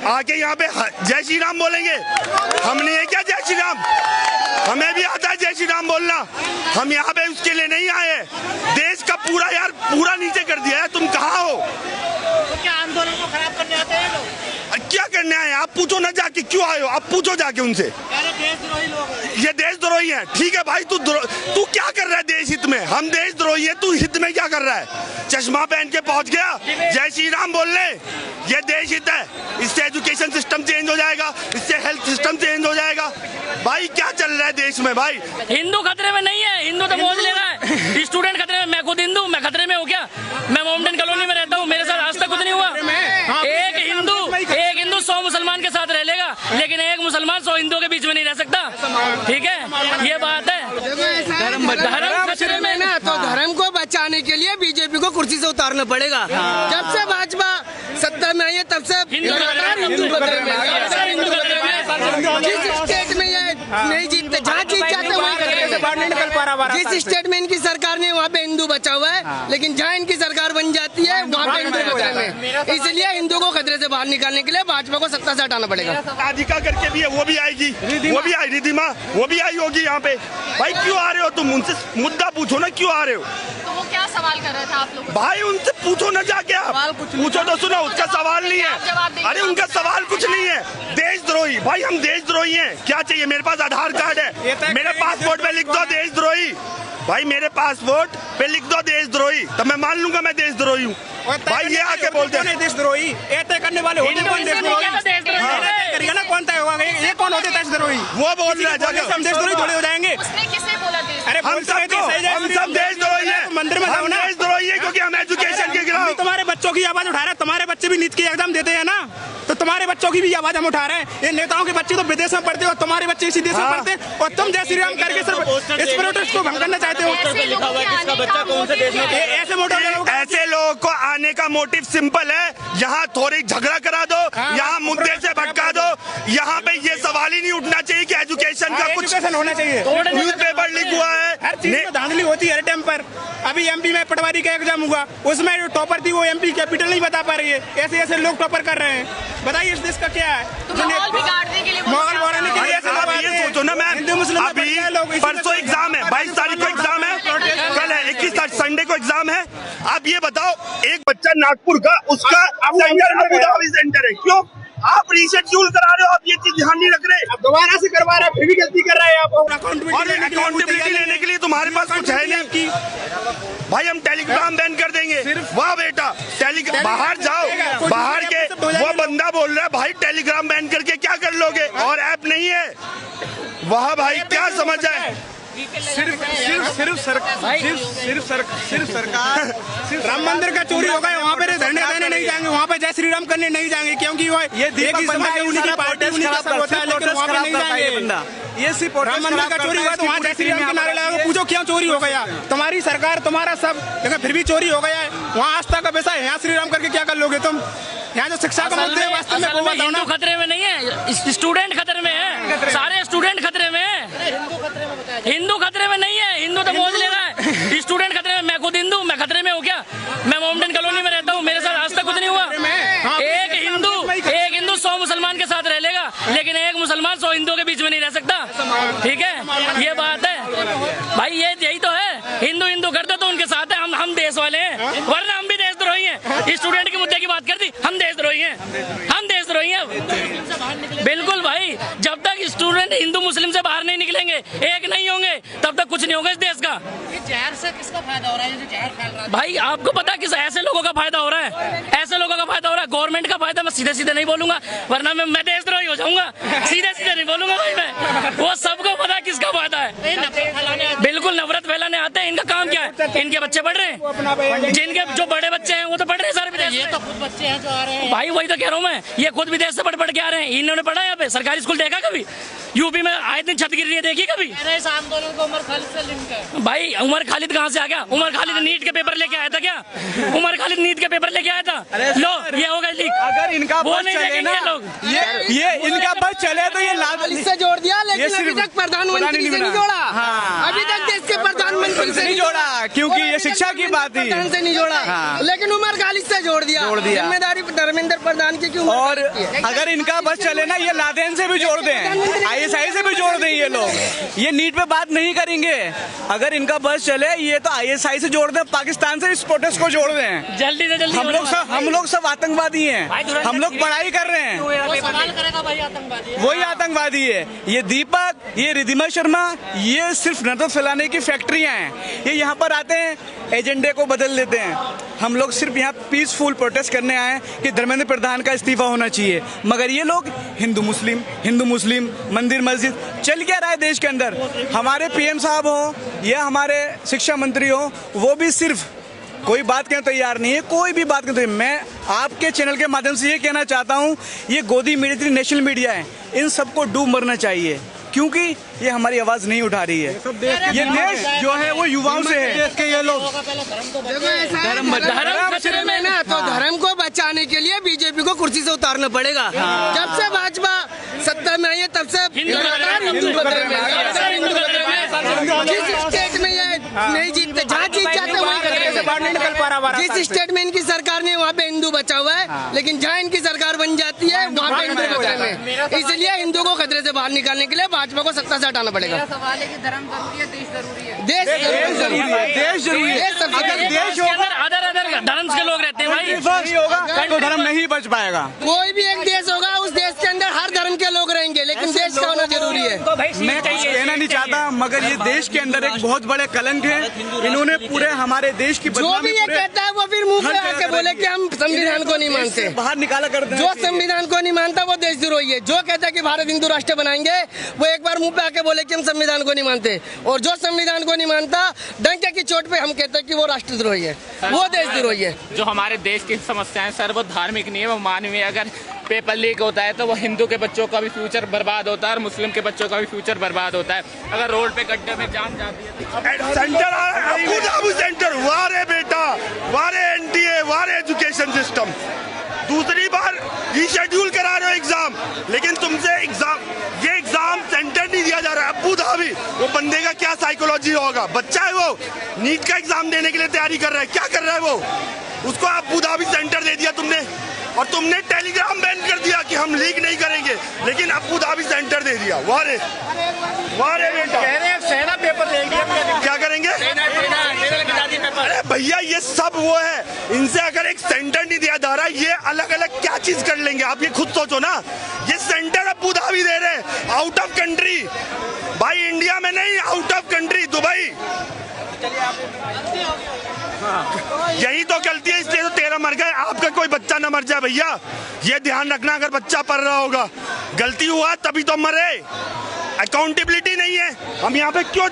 आके यहाँ पे जय श्री राम बोलेंगे? हमने ये क्या जय श्री राम? हमें भी आता है जय श्री राम बोलना। हम यहाँ पे उसके लिए नहीं आए। देश का पूरा यार पूरा नीचे कर दिया है। तुम कहाँ हो? तो क्या आंदोलन को खराब करने आते हैं लोग? क्या करने आए? आप पूछो ना जाके क्यों आए हो? आप पूछो जाके उनसे। देशद्रोही लोग हैं। ये देशद्रोही है। ठीक है भाई, तू क्या कर रहा है देश हित में? हम देशद्रोही है, तू हित में क्या कर रहा है? चश्मा पहन के पहुंच गया, जय श्री राम बोलने। ये देश हित है। इससे एजुकेशन सिस्टम चेंज हो जाएगा, इससे हेल्थ सिस्टम चेंज हो जाएगा। भाई क्या चल रहा है देश में भाई? हिंदू खतरे में नहीं है, हिंदू तो मौज ले रहा है। स्टूडेंट खतरे में, मैं खुद हिंदू, मैं खतरे में हूँ क्या? मैं मोमडन कॉलोनी में रहता हूँ, मेरे साथ आज तक कुछ नहीं हुआ। एक हिंदू 100 मुसलमान के साथ रह लेगा, लेकिन एक मुसलमान 100 हिंदुओं के बीच में नहीं रह सकता। ठीक है, ये बात है। धर्म खतरे में ना, तो धर्म को बचाने के लिए बीजेपी को कुर्सी से उतारना पड़ेगा। जब से भाजपा सत्ता में आई है तब से हिंदू खतरे में। जिस स्टेट में ये नहीं जीतते, जहाँ जीत जाते हैं वहीं खतरे से बाहर नहीं निकल पा रहा। जिस स्टेट में इनकी सरकार नहीं, वहाँ पे हिंदू बचा हुआ है, लेकिन जहाँ इनकी सरकार बन जाती है वहाँ पे हिंदू खतरे में। इसलिए हिंदू को खतरे से बाहर निकालने के लिए भाजपा को सत्ता से हटाना पड़ेगा। राधिका करके भी है, वो भी आएगी, वो भी आई, रिधिमा वो भी आई होगी यहाँ पे। भाई क्यों आ रहे हो तुम? उनसे मुद्दा पूछो ना, क्यों आ रहे हो? तो वो क्या सवाल कर रहे थे आप लोग? भाई उनसे पूछो ना जाके। आप पूछो तो सुनो, उसका सवाल नहीं है। अरे उनका सवाल कुछ नहीं है। देशद्रोही भाई, हम देशद्रोही हैं। क्या चाहिए? मेरे पास आधार कार्ड है, मेरे पासपोर्ट पे लिख दो देशद्रोही। भाई मेरे पासपोर्ट पे लिख दो देशद्रोही, तब मैं मान लूंगा मैं देशद्रोही हूँ। भाई ये आके बोलते हैं देशद्रोही, ये तय करने वाले होते कौन? देशद्रोही करिएगा ना, कौन तय होगा? ये कौन होते देशद्रोही? वो बोल रहा है हम देशद्रोही थोड़े हो जाएंगे। उसने किसे बोला देश? अरे हम सब देशद्रोही हैं। मंदिर में जाओ ना, देशद्रोही है क्योंकि हम एजुकेशन के खिलाफ। तुम्हारे बच्चों की आवाज उठा रहे हैं, तुम्हारे बच्चे भी नीट की एग्जाम देते हैं ना, तो तुम्हारे बच्चों की भी आवाज हम उठा रहे हैं। ये नेताओं के बच्चे तो विदेश में पढ़ते हो, तुम्हारे बच्चे इसी देश में पढ़ते हैं, और तुम जय श्री राम करके सिर्फ इस प्रोटेस्ट को भंग करना चाहते हो। ऐसे लोगों को आने का मोटिव सिंपल है। यहाँ थोड़ी झगड़ा करा दो, यहाँ मुद्दे से भटका दो। यहाँ पे ये सवाल ही नहीं उठना चाहिए कि एजुकेशन का कुछ होना चाहिए। न्यूज पेपर लीक हुआ है, हर चीज में धांधली होती है हर टाइम पर। अभी एमपी में पटवारी का एग्जाम हुआ, उसमें जो टॉपर थी वो एमपी कैपिटल नहीं बता पा रही है। ऐसे ऐसे लोग टॉपर कर रहे हैं। बताइए इस देश का क्या है? माहौल बिगाड़ने के लिए ये सोचो ना मैम, अभी परसों एग्जाम है, 22 तारीख को एग्जाम है, कल है 21 तारीख संडे को एग्जाम है। आप ये बताओ, एक बच्चा नागपुर का, उसका सेंटर अबू धाबी सेंटर है, क्यों आप रीशेड्यूल करा रहे हो? आप ये चीज ध्यान नहीं रख रहे, अब दोबारा से करवा रहे हैं, फिर भी गलती कर रहे हैं आप। और अकाउंटेबिलिटी लेने के लिए तुम्हारे पास कुछ है नहीं। भाई हम टेलीग्राम बैन कर देंगे। वाह बेटा, टेलीग्राम बाहर जाओ, बाहर के वो बंदा बोल रहा है भाई टेलीग्राम बैन करके क्या कर लोगे? और ऐप नहीं है वाह भाई, क्या समझ है? सिर्फ सरकार राम मंदिर का चोरी हो गया, वहाँ पे धरने देने नहीं जाएंगे, वहाँ पे जय श्री राम करने नहीं जाएंगे, क्योंकि वो ये उनकी पार्टी उन्हीं का सब होता है, लेकिन वहाँ पे नहीं जाएंगे। ये सिर्फ राम मंदिर का चोरी हुआ तो वहाँ जय श्री राम के नारे लगाओ, पूछो क्यों चोरी हो गया? तुम्हारी सरकार, तुम्हारा सब, लेकिन फिर भी चोरी हो गया है। वहाँ आस्था का पैसा है, यहाँ श्री राम करके क्या कर लोगे तुम? यहाँ जो शिक्षा का मुद्दे वास्तव में हिंदू खतरे में नहीं है, स्टूडेंट खतरे में है। सारे स्टूडेंट खतरे में है, हिंदू खतरे में नहीं है। हिंदू तो मौज ले रहा है, स्टूडेंट खतरे में। मैं खुद हिंदू, मैं खतरे में हूँ क्या? मैं मोमडन कॉलोनी में रहता हूँ, मेरे साथ आज तक कुछ नहीं हुआ। एक हिंदू 100 मुसलमान के साथ रह लेगा, लेकिन एक मुसलमान 100 हिंदुओं के बीच में नहीं रह सकता। ठीक है, ये बात है भाई। यही तो है, हिंदू हिंदू करते तो उनके साथ है। हम देश वाले हैं, वरना हम भी देशद्रोही हैं। स्टूडेंट के मुद्दे की बात करती, हम देशद्रोही हैं, हम देशद्रोही हैं। बिल्कुल भाई, जब तक स्टूडेंट हिंदू मुस्लिम से बाहर नहीं निकलेंगे, एक नहीं होंगे, तब तक कुछ नहीं होगा इस देश का। जहर से किसका फायदा हो रहा है? जहर फैल रहा है भाई आपको पता है किस ऐसे लोगों का फायदा हो रहा है? ऐसे लोगों का फायदा हो रहा है, गवर्नमेंट का फायदा। मैं सीधे सीधे नहीं बोलूंगा, वरना मैं देशद्रोही हो जाऊंगा। सीधे सीधे नहीं बोलूंगा भाई मैं, वो सबको पता है किसका फायदा है। बिल्कुल नफरत फैलाने आते हैं। इनका काम क्या है? इनके बच्चे पढ़ रहे हैं, जिनके जो बड़े बच्चे हैं वो तो पढ़ रहे हैं सारे विदेश। ये तो खुद बच्चे हैं जो आ रहे हैं भाई, वही तो कह रहा हूँ मैं, ये खुद विदेश से पढ़ के आ रहे हैं। इन्होंने पढ़ा यहाँ पे सरकारी स्कूल देखा कभी? यूपी में आए दिन छत गिर रही है, देखी कभी? इस आंदोलन को उमर खालिद से लिंक है। भाई उमर खालिद कहाँ से आ गया? उमर खालिद नीट के पेपर लेके आया था क्या? उमर खालिद नीट के पेपर लेके आया था? लो ये हो गया लीक। अगर इनका वो बस नहीं चले देखेंगे ना, लोग। ये इनका बस चले तो ये इससे जोड़ दिया, लेकिन सिर्फ अभी तक प्रधानमंत्री से नहीं जोड़ा। अभी तक देश के प्रधानमंत्री से नहीं जोड़ा, क्योंकि ये शिक्षा की बात थी। प्रधान से नहीं जोड़ा, लेकिन उमर खालिद से जोड़ दिया। जिम्मेदारी धर्मेंद्र प्रधान की क्यों? और अगर इनका बस चले ना, ये लादेन से भी जोड़ दें, ISI से भी जोड़ दें। ये लोग ये नीट पे बात नहीं करेंगे। अगर इनका बस चले, ये तो ISI से जोड़ दें, पाकिस्तान से इस प्रोटेस्ट को जोड़ दें। जल्दी से जल्दी हम लोग सब आतंकवादी हैं। हम लोग पढ़ाई कर रहे हैं, वो सवाल करेगा भाई आतंकवादी। वही आतंकवादी है। ये दीपक, ये रिद्धिमा शर्मा, ये सिर्फ नफरत फैलाने की फैक्ट्रियां हैं। ये यहाँ पर आते हैं, एजेंडे को बदल देते हैं। हम लोग सिर्फ यहाँ पीसफुल प्रोटेस्ट करने आए कि धर्मेंद्र प्रधान का इस्तीफा होना चाहिए, मगर ये लोग हिंदू मुस्लिम मंदिर मस्जिद चल क्या रहा है देश के अंदर। हमारे PM साहब हो या हमारे शिक्षा मंत्री हो, वो भी सिर्फ कोई बात कहने तैयार नहीं है, कोई भी बात कहने। मैं आपके चैनल के माध्यम से ये कहना चाहता हूँ, ये गोदी मीडिया नेशनल मीडिया है, इन सबको डूब मरना चाहिए, क्योंकि ये हमारी आवाज नहीं उठा रही है। ये देश जो है वो युवाओं से है। ये लोग धर्म खतरे में ना, तो धर्म को बचाने के लिए बीजेपी को कुर्सी से उतारना पड़ेगा। जब से भाजपा सत्ता में आई है, तब से हिंदू खतरे में। जिस स्टेट में ये नहीं जीतते, जहाँ जीत जाते वहीं खतरे से बाहर नहीं निकल पा रहा। जिस स्टेट में इनकी सरकार नहीं, वहाँ पे हिंदू बचा हुआ है, लेकिन जहाँ इनकी सरकार बन जाती है, वहाँ पे हिंदू खतरे में। इसलिए हिंदू को खतरे से बाहर निकालने के लिए भाजपा को सत्ता से हटाना पड़ेगा। मेरा सवाल है कि धर्म जरूरी है, देश जरूरी है। देश जरूरी है, देश जरूरी है। अगर देश अदर धर्म के लोग रहते हैं भाई, नहीं होगा तो धर्म नहीं बच पाएगा। कोई भी एक देश होगा, उस देश के अंदर हर धर्म के लोग रहेंगे, लेकिन देश का होना जरूरी है। मैं कुछ कहना नहीं चाहता, मगर ये देश के अंदर एक बहुत बड़े कलंक है। इन्होंने पूरे हमारे देश की जो भी ये कहता है, वो फिर मुंह पे आके बोले कि हम संविधान को नहीं मानते, बाहर निकाला करते हैं। जो संविधान को नहीं मानता वो देशद्रोही है। जो कहता है कि भारत हिंदू राष्ट्र बनाएंगे, वो एक बार मुंह पे आके बोले कि हम संविधान को नहीं मानते, और जो संविधान को नहीं मानता, डंके की चोट पे हम कहते हैं कि वो राष्ट्रद्रोही है, वो देशद्रोही है। जो हमारे देश की समस्याएं सर, वो धार्मिक नहीं है, वो मानवीय। अगर पेपर लीक होता है तो वो हिंदू के बच्चों का भी फ्यूचर बर्बाद होता है और मुस्लिम के बच्चों का भी फ्यूचर बर्बाद होता है। अगर रोड पे गड्ढे में जान जाती है। सेंटर अबू धाबी सेंटर, वारे बेटा, वारे NTA, वारे एजुकेशन सिस्टम। दूसरी बार रीशेड्यूल करा रहे हो एग्जाम, लेकिन तुमसे ये एग्जाम सेंटर नहीं दिया जा रहा है। अबू धाबी, वो बंदे का क्या साइकोलॉजी होगा? बच्चा है वो, नीट का एग्जाम देने के लिए तैयारी कर रहा है, क्या कर रहा है वो? उसको अबू धाबी सेंटर दे दिया तुमने, और तुमने टेलीग्राम बैन कर दिया कि हम लीक नहीं करेंगे, लेकिन अबू धाबी सेंटर दे दिया। वारे बेटा, सेना पेपर लेंगे, क्या करेंगे? अरे भैया, ये सब वो है, इनसे अगर एक सेंटर नहीं दिया जा रहा, ये अलग अलग क्या चीज कर लेंगे? आप ये खुद सोचो ना। ये सेंटर अबू धाबी दे रहे, आउट ऑफ कंट्री भाई, इंडिया में नहीं, आउट ऑफ कंट्री, दुबई। यही तो गलती है, इसलिए तो 13 मर गए। आपका कोई बच्चा न मर जाए भैया, ये ध्यान रखना। अगर बच्चा पढ़ रहा होगा, गलती हुआ तभी तो मरे, अकाउंटेबिलिटी नहीं है। हम यहाँ पे क्यों